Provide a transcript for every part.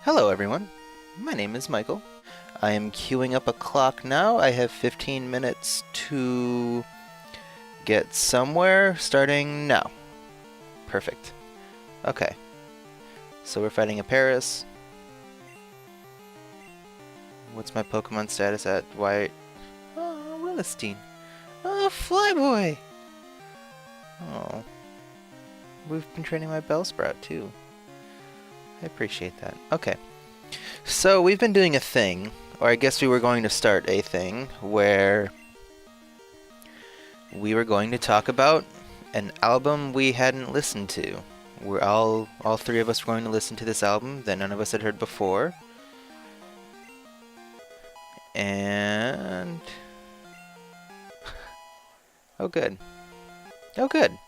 Hello, everyone. My name is Michael. I am queuing up a clock now. I have 15 minutes to get somewhere starting now. Perfect. Okay. So we're fighting a Paris. What's my Pokemon status at? Why? Oh, Willistine. Oh, Flyboy! Oh. We've been training my Bellsprout, too. I appreciate that. Okay. So we've been doing a thing, or I guess we were going to start a thing, where we were going to talk about an album we hadn't listened to. We're all three of us were going to listen to this album that none of us had heard before. And oh good. Oh good.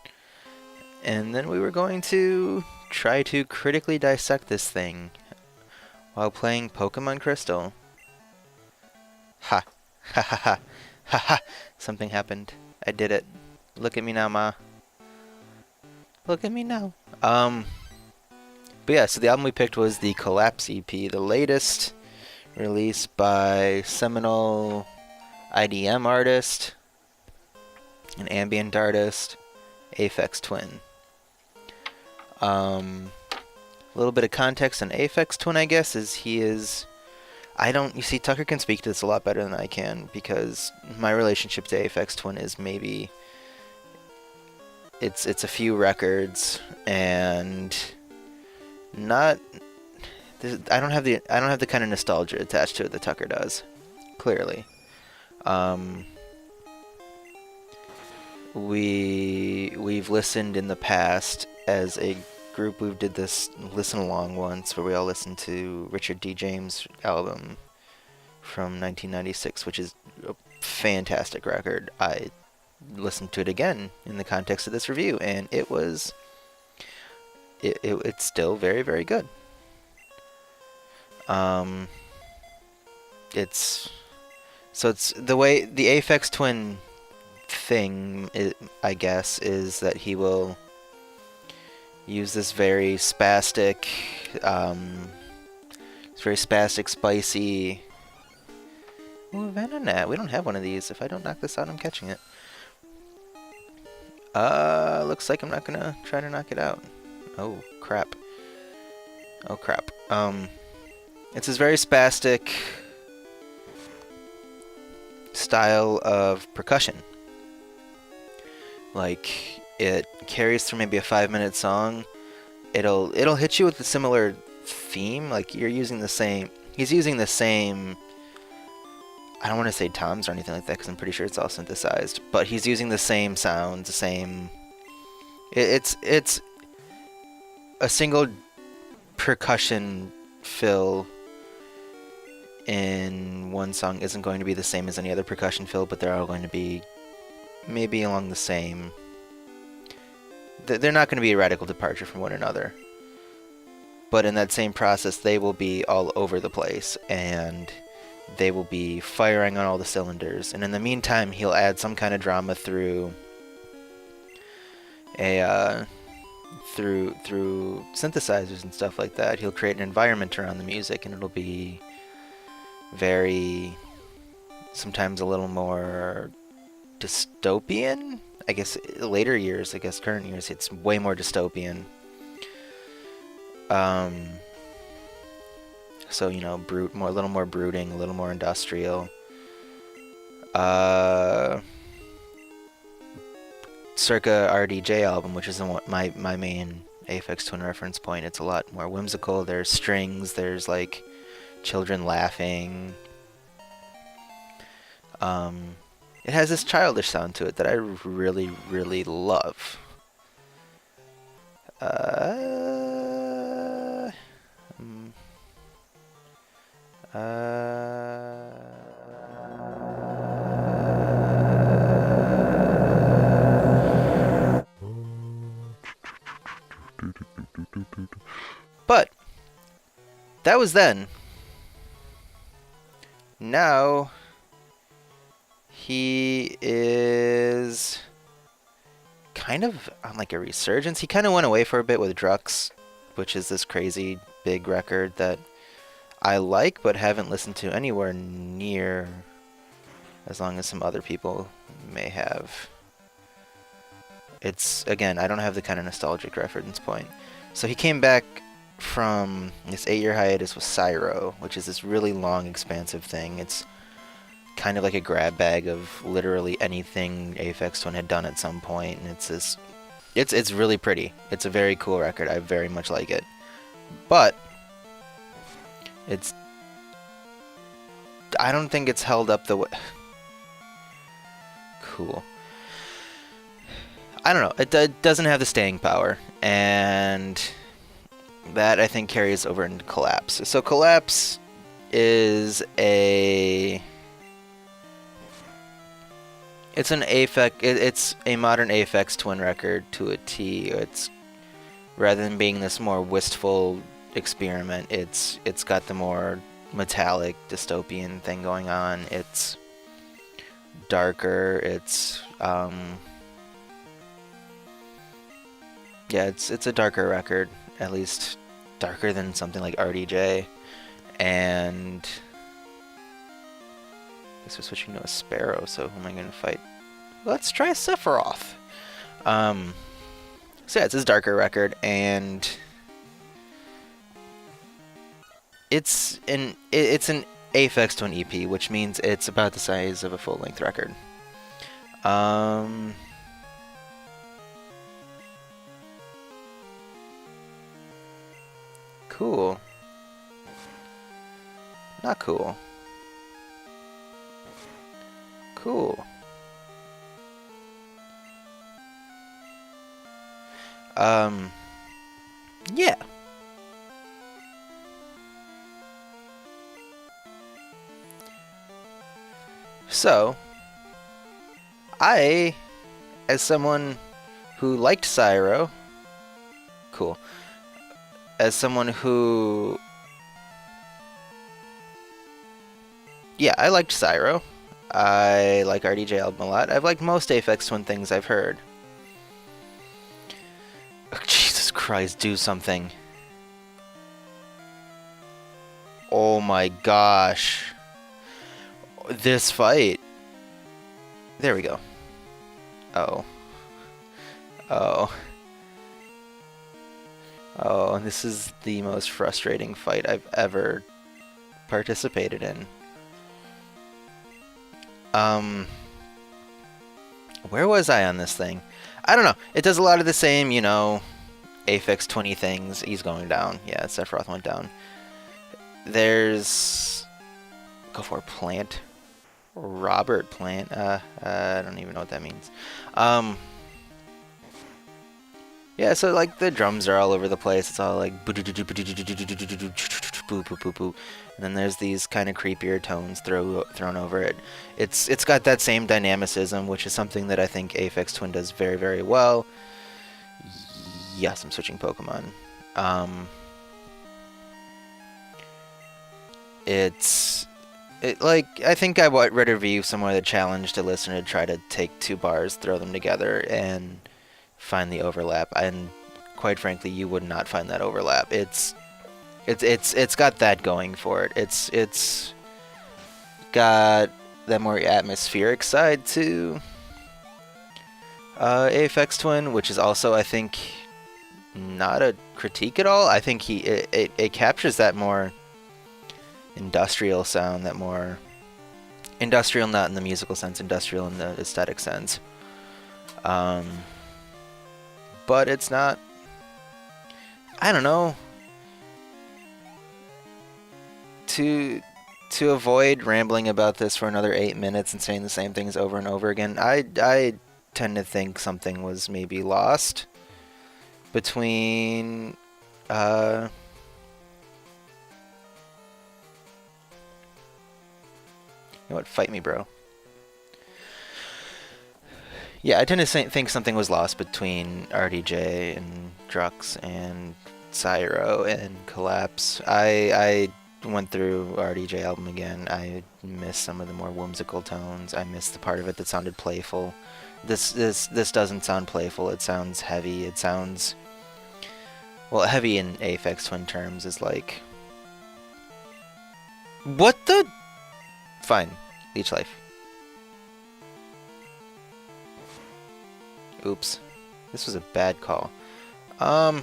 And then we were going to try to critically dissect this thing while playing Pokemon Crystal. Ha. Ha ha ha. Ha ha. Something happened. I did it. Look at me now, Ma. Look at me now. But yeah, so the album we picked was the Collapse EP, the latest release by seminal IDM artist, an ambient artist, Aphex Twin. A little bit of context on Aphex Twin, I guess, is you see, Tucker can speak to this a lot better than I can, because my relationship to Aphex Twin is maybe it's a few records, and not I don't have the kind of nostalgia attached to it that Tucker does, clearly. We've listened in the past as a group. We did this listen along once where we all listened to Richard D. James' album from 1996, which is a fantastic record. I listened to it again in the context of this review, and it's still very, very good. It's the way the Aphex Twin thing, I guess, is that he will use this very spastic, spicy. Ooh, Venonat. We don't have one of these. If I don't knock this out, I'm catching it. Looks like I'm not gonna try to knock it out. Oh, crap. Oh, crap. It's this very spastic style of percussion. Like, it carries through maybe a 5-minute song. It'll hit you with a similar theme. Like, he's using the same, I don't want to say toms or anything like that, because I'm pretty sure it's all synthesized, but he's using the same sounds, the same, it's a single percussion fill in one song isn't going to be the same as any other percussion fill, but they're all going to be maybe along the same. They're not going to be a radical departure from one another. But in that same process, they will be all over the place, and they will be firing on all the cylinders. And in the meantime, he'll add some kind of drama through through synthesizers and stuff like that. He'll create an environment around the music, and it'll be very, sometimes a little more dystopian. I guess later years, current years, it's way more dystopian. So, you know, a little more brooding, a little more industrial. Circa RDJ album, which is my main Aphex Twin reference point. It's a lot more whimsical. There's strings. There's like children laughing. It has this childish sound to it that I really, really love. But that was then. Now he is kind of on like a resurgence. He kind of went away for a bit with Drux, which is this crazy big record that I like but haven't listened to anywhere near as long as some other people may have. It's, again, I don't have the kind of nostalgic reference point. So he came back from this 8-year hiatus with Cyro, which is this really long, expansive thing. It's kind of like a grab bag of literally anything Aphex Twin had done at some point, and it's this, it's really pretty. It's a very cool record. I very much like it, but I don't think it's held up the way. Cool. I don't know. It doesn't have the staying power, and that I think carries over into Collapse. So Collapse is it's an Aphex. It's a modern Aphex Twin record to a T. It's, rather than being this more wistful experiment, it's got the more metallic dystopian thing going on. It's darker. It's yeah, it's a darker record, at least darker than something like RDJ. And I guess we're switching to a Sparrow, so who am I going to fight? Let's try Sephiroth. So yeah, it's his darker record, and it's an Aphex Twin EP, which means it's about the size of a full-length record. Cool. Not cool. Cool. Yeah. So, I, as someone who liked Cyro, cool. As someone who, yeah, I liked Cyro. I like RDJ album a lot. I've liked most Aphex Twin things I've heard. Oh, Jesus Christ, do something. Oh my gosh. This fight. There we go. Oh. Oh. Oh, this is the most frustrating fight I've ever participated in. Where was I on this thing? I don't know. It does a lot of the same, you know, Aphex 20 things. He's going down. Yeah, Sephiroth went down. There's... Go for Plant. Robert Plant. I don't even know what that means. Yeah, so like the drums are all over the place. It's all like boo boo boo boo, and then there's these kind of creepier tones thrown over it. It's got that same dynamicism, which is something that I think Aphex Twin does very, very well. Yes, I'm switching Pokemon. Like, I think I read a review somewhere that challenged a listener to try to take two bars, throw them together, and find the overlap. And quite frankly, you would not find that overlap. It's got that going for it. It's got that more atmospheric side to Aphex Twin, which is also, I think, not a critique at all. I think it captures that more industrial sound, that more industrial, not in the musical sense, industrial in the aesthetic sense. But it's not, I don't know, to avoid rambling about this for another 8 minutes and saying the same things over and over again, I tend to think something was maybe lost between you know what, fight me, bro. Yeah, I tend to think something was lost between RDJ and Drux and Cyro and Collapse. I went through RDJ album again. I missed some of the more whimsical tones. I missed the part of it that sounded playful. This doesn't sound playful. It sounds heavy. It sounds, well, heavy in Aphex Twin terms is like What the? Fine. Leech Life. Oops. This was a bad call. Uh,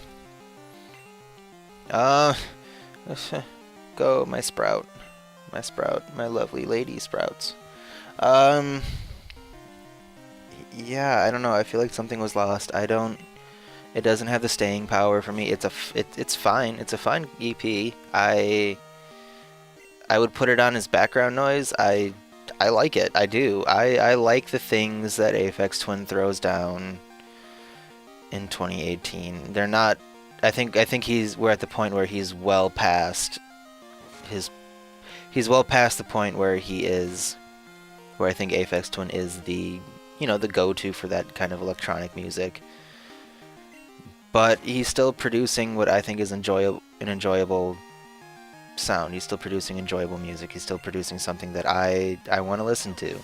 go, my Sprout. My Sprout. My lovely lady Sprouts. Yeah, I don't know. I feel like something was lost. It doesn't have the staying power for me. It's fine. It's a fine EP. I would put it on as background noise. I like it. I do. I like the things that Aphex Twin throws down in 2018. They're not. I think we're at the point where he's well past the point where I think Aphex Twin is the go-to for that kind of electronic music. But he's still producing what I think is an enjoyable sound. He's still producing enjoyable music. He's still producing something that I want to listen to.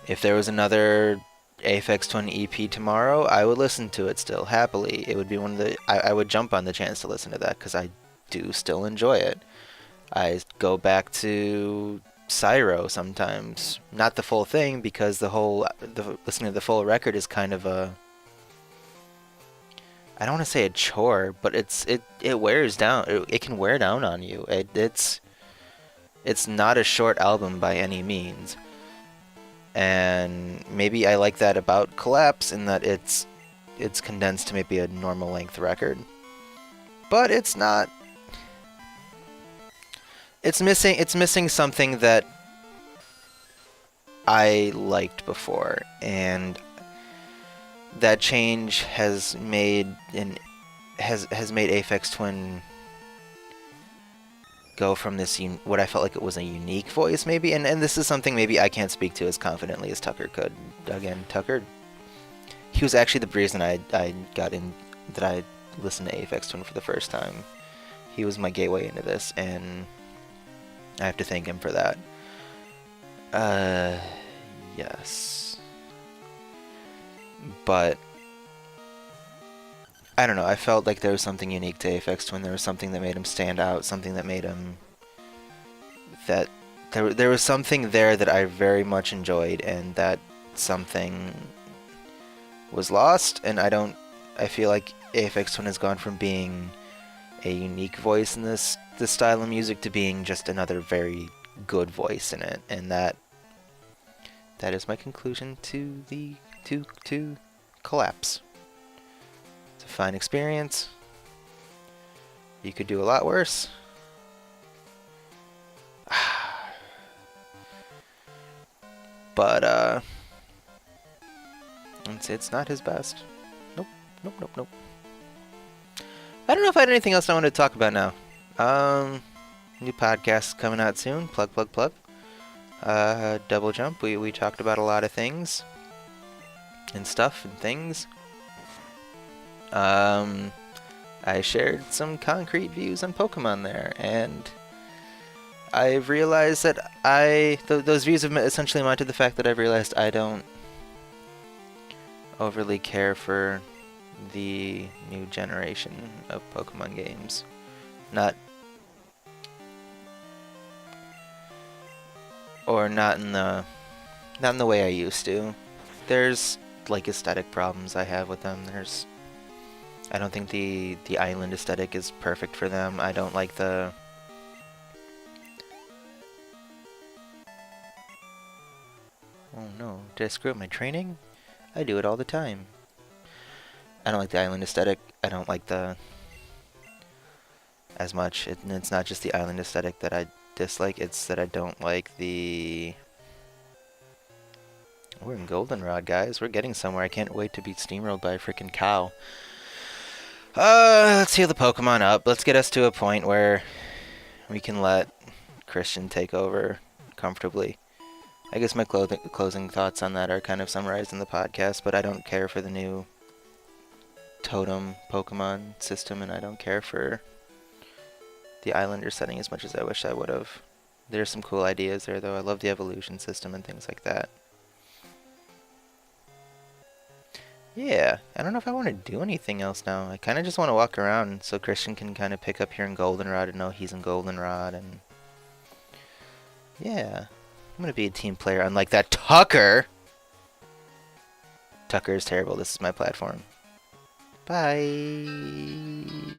If there was another Aphex Twin EP tomorrow, I would listen to it still happily. It would be one of the I would jump on the chance to listen to that because I do still enjoy it. I go back to Cyro sometimes, not the full thing because listening to the full record is kind of a, I don't want to say a chore, but it wears down. It can wear down on you. It's not a short album by any means. And maybe I like that about Collapse in that it's condensed to maybe a normal length record. But it's not. It's missing something that I liked before, and that change has made Aphex Twin go from this what I felt like it was a unique voice maybe, and this is something maybe I can't speak to as confidently as Tucker could. Again, Tucker, he was actually the reason I listened to Aphex Twin for the first time. He was my gateway into this, and I have to thank him for that. Yes. But I don't know, I felt like there was something unique to Aphex Twin. There was something that made him stand out, something that made him... that there was something there that I very much enjoyed, and that something was lost, and I feel like Aphex Twin has gone from being a unique voice in this style of music to being just another very good voice in it, and that is my conclusion to the to Collapse. It's a fine experience. You could do a lot worse. But it's not his best. Nope. I don't know if I had anything else I wanted to talk about now. New podcast coming out soon. Plug. Double Jump. We talked about a lot of things and stuff and things. I shared some concrete views on Pokemon there, and I've realized that those views have essentially amounted to the fact that I've realized I don't overly care for the new generation of Pokemon games. Not in the way I used to. There's like aesthetic problems I have with them. I don't think the island aesthetic is perfect for them. I don't like the... Oh no, did I screw up my training? I do it all the time. I don't like the island aesthetic. I don't like as much. It's not just the island aesthetic that I dislike, it's that I don't like the... We're in Goldenrod, guys. We're getting somewhere. I can't wait to be steamrolled by a freaking cow. Let's heal the Pokemon up. Let's get us to a point where we can let Christian take over comfortably. I guess my closing thoughts on that are kind of summarized in the podcast, but I don't care for the new Totem Pokemon system, and I don't care for the Islander setting as much as I wish I would have. There's some cool ideas there, though. I love the evolution system and things like that. Yeah, I don't know if I want to do anything else now. I kind of just want to walk around so Christian can kind of pick up here in Goldenrod and know he's in Goldenrod, and Yeah. I'm gonna be a team player unlike that Tucker! Tucker is terrible. This is my platform. Bye!